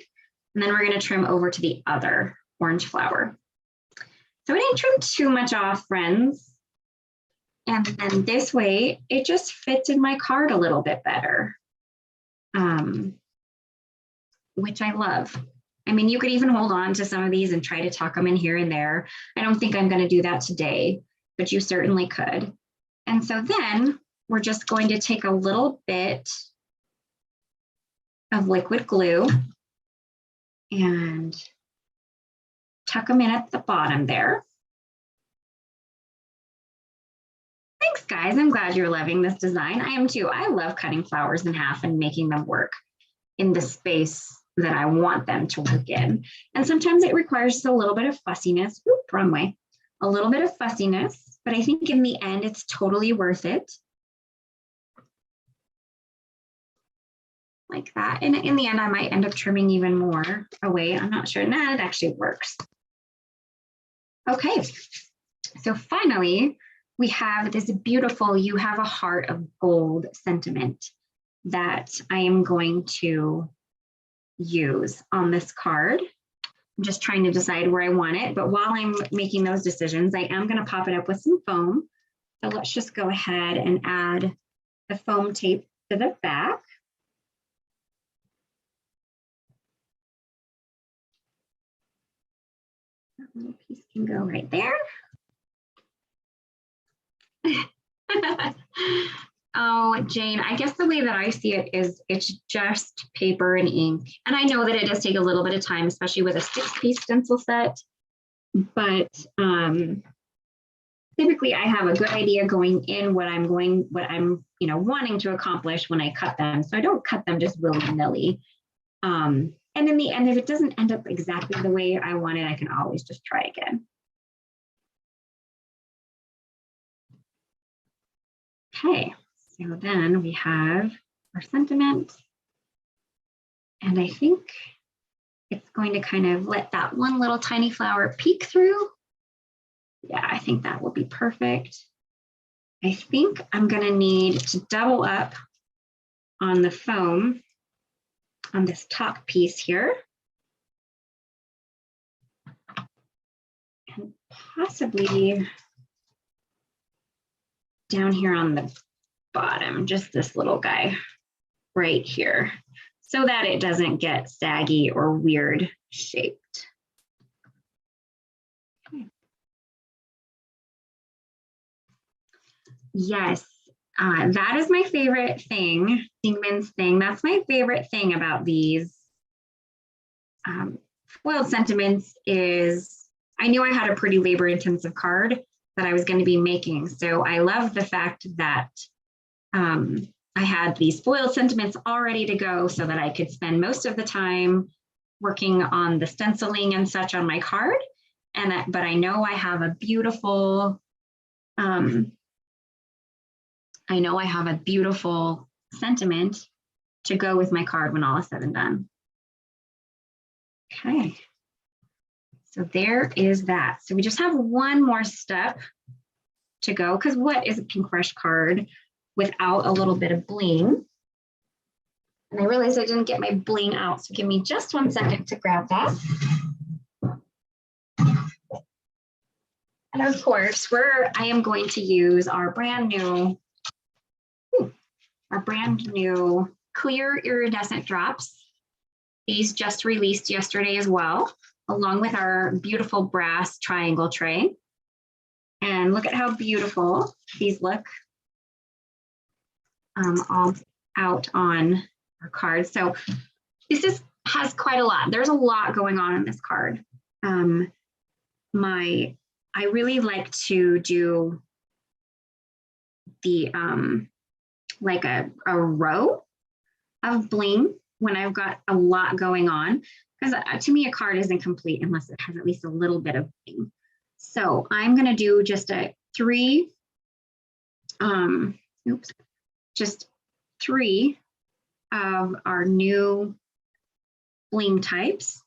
S1: And then we're going to trim over to the other orange flower. So I didn't trim too much off, friends. And then this way, it just fits in my card a little bit better, which I love. I mean, you could even hold on to some of these and try to tuck them in here and there. I don't think I'm going to do that today, but you certainly could. And so then we're just going to take a little bit of liquid glue and tuck them in at the bottom there. Thanks, guys. I'm glad you're loving this design. I am too. I love cutting flowers in half and making them work in the space that I want them to work in. And sometimes it requires a little bit of fussiness. Oop, wrong way. A little bit of fussiness, but I think in the end, it's totally worth it. Like that. And in the end, I might end up trimming even more away. I'm not sure. Nah, it actually works. Okay. So finally, we have this beautiful "You Have a Heart of Gold" sentiment that I am going to use on this card. I'm just trying to decide where I want it, but while I'm making those decisions, I am going to pop it up with some foam. So let's just go ahead and add the foam tape to the back. That little piece can go right there. Oh, Jane, I guess the way that I see it is it's just paper and ink. And I know that it does take a little bit of time, especially with a 6-piece stencil set. But typically I have a good idea going in what I'm wanting to accomplish when I cut them. So I don't cut them just willy-nilly. And in the end, if it doesn't end up exactly the way I want it, I can always just try again. Okay, so then we have our sentiment. And I think it's going to kind of let that one little tiny flower peek through. Yeah, I think that will be perfect. I think I'm going to need to double up on the foam on this top piece here. And possibly down here on the bottom, just this little guy right here, so that it doesn't get saggy or weird shaped. Okay. Yes, that is my favorite thing, Dingman's thing. That's my favorite thing about these foiled sentiments is I knew I had a pretty labor-intensive card that I was going to be making. So I love the fact that I had these foiled sentiments all ready to go so that I could spend most of the time working on the stenciling and such on my card. But I know I have a beautiful I know I have a beautiful sentiment to go with my card when all is said and done. Okay, so there is that. So we just have one more step to go, because what is a Pinkfresh card without a little bit of bling? And I realized I didn't get my bling out, so give me just 1 second to grab that. And of course, I am going to use our brand new clear iridescent drops. These just released yesterday as well, along with our beautiful brass triangle tray. And look at how beautiful these look all out on our card. So this has quite a lot. There's a lot going on in this card. I really like to do the like a row of bling when I've got a lot going on, because to me a card isn't complete unless it has at least a little bit of bling. So I'm going to do just three of our new bling types,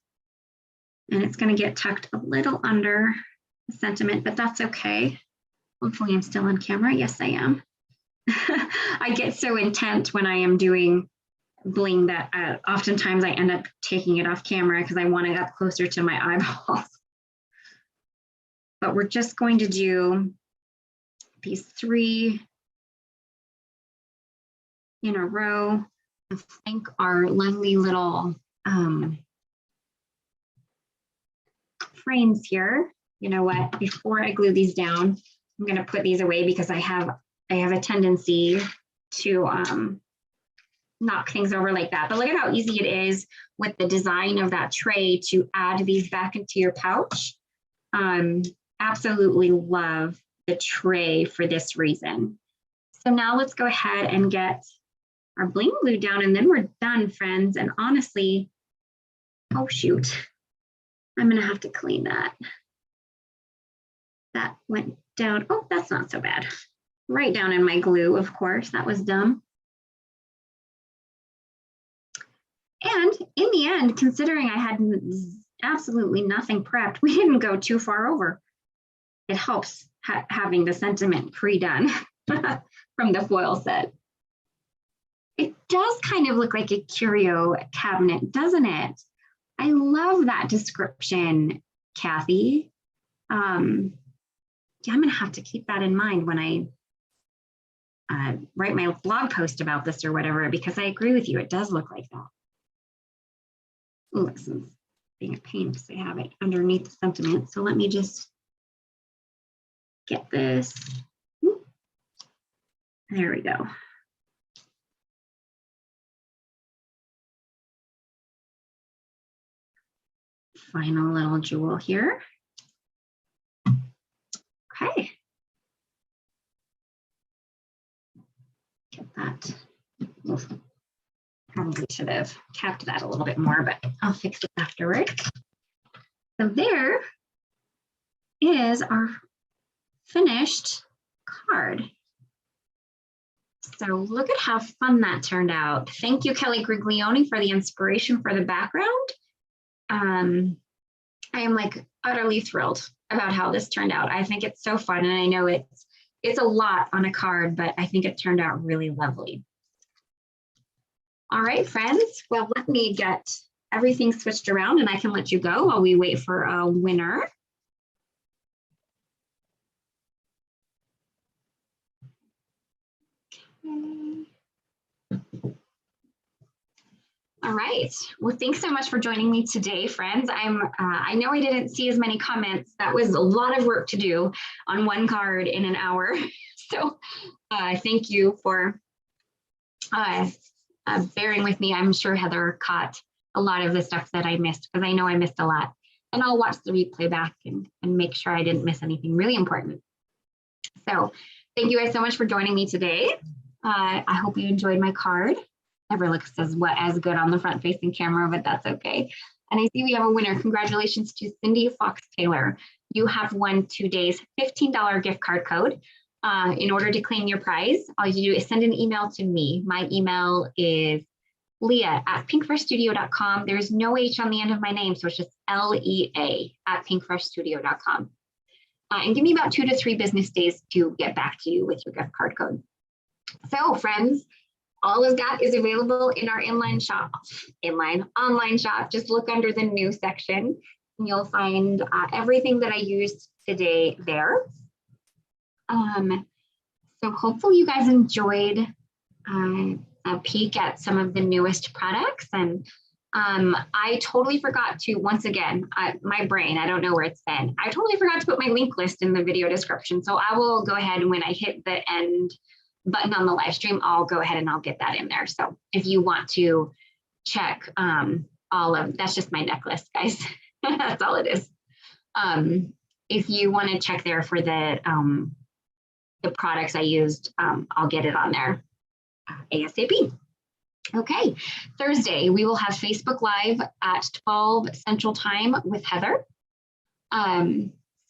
S1: and it's going to get tucked a little under the sentiment, but that's okay. Hopefully I'm still on camera. Yes, I am. I get so intent when I am doing bling that oftentimes I end up taking it off camera because I want it up closer to my eyeballs. But we're just going to do these 3 in a row. I think our lovely little frames here. You know what, before I glue these down, I'm going to put these away because I have a tendency to knock things over like that. But look at how easy it is with the design of that tray to add these back into your pouch. Absolutely love the tray for this reason. So now let's go ahead and get our bling glue down, and then we're done, friends. And honestly, oh shoot, I'm gonna have to clean that. That went down. Oh, that's not so bad. Right down in my glue, of course. That was dumb. And in the end, considering I had absolutely nothing prepped, we didn't go too far over. It helps having the sentiment pre-done from the foil set. It does kind of look like a curio cabinet, doesn't it? I love that description, Kathy. Yeah, I'm gonna have to keep that in mind when I write my blog post about this or whatever, because I agree with you, it does look like that. Oh, this is being a pain because I have it underneath the sentiment. So let me just get this. There we go. Final little jewel here. Okay. Get that. Probably should have capped that a little bit more, but I'll fix it afterward. So there is our finished card. So look at how fun that turned out. Thank you, Kelly Griglione, for the inspiration for the background. I am like utterly thrilled about how this turned out. I think it's so fun, and I know it's a lot on a card, but I think it turned out really lovely. All right, friends. Well, let me get everything switched around and I can let you go while we wait for a winner. Okay. All right. Well, thanks so much for joining me today, friends. I know I didn't see as many comments. That was a lot of work to do on one card in an hour. So thank you for bearing with me. I'm sure Heather caught a lot of the stuff that I missed, because I know I missed a lot. And I'll watch the replay back and make sure I didn't miss anything really important. So thank you guys so much for joining me today. I hope you enjoyed my card. Never looks as good on the front facing camera, but that's okay. And I see we have a winner. Congratulations to Cindy Fox Taylor. You have won today's $15 gift card code In order to claim your prize, all you do is send an email to me. My email is leah@pinkfreshstudio.com. There's no H on the end of my name, so it's just LEA@pinkfreshstudio.com. And give me about 2 to 3 business days to get back to you with your gift card code. So friends, all of that is available in our online shop. Just look under the new section and you'll find everything that I used today there. So hopefully you guys enjoyed a peek at some of the newest products. And I totally forgot to, once again, my brain, I don't know where it's been. I totally forgot to put my link list in the video description. So I will go ahead and when I hit the end button on the live stream, I'll go ahead and I'll get that in there. So if you want to check that's just my necklace, guys. That's all it is. If you want to check there for the products I used, I'll get it on there ASAP. Okay, Thursday, we will have Facebook Live at 12 Central Time with Heather.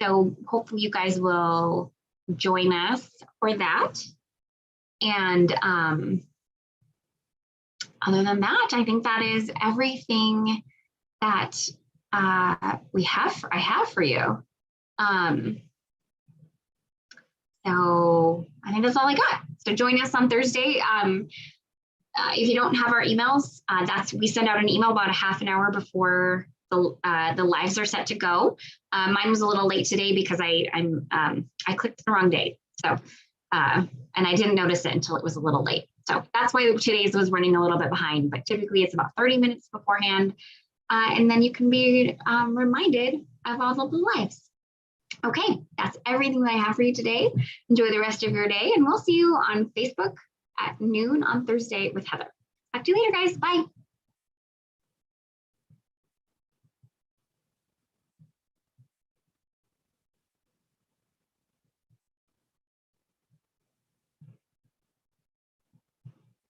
S1: So hopefully you guys will join us for that. And other than that, I think that is everything that I have for you. So I think that's all I got. So join us on Thursday. If you don't have our emails, we send out an email about a half an hour before the lives are set to go. Mine was a little late today because I clicked the wrong date. So and I didn't notice it until it was a little late. So that's why today's was running a little bit behind, but typically it's about 30 minutes beforehand. And then you can be reminded of all of the lives. Okay, that's everything that I have for you today. Enjoy the rest of your day, and we'll see you on Facebook at noon on Thursday with Heather. Talk to you later, guys. Bye.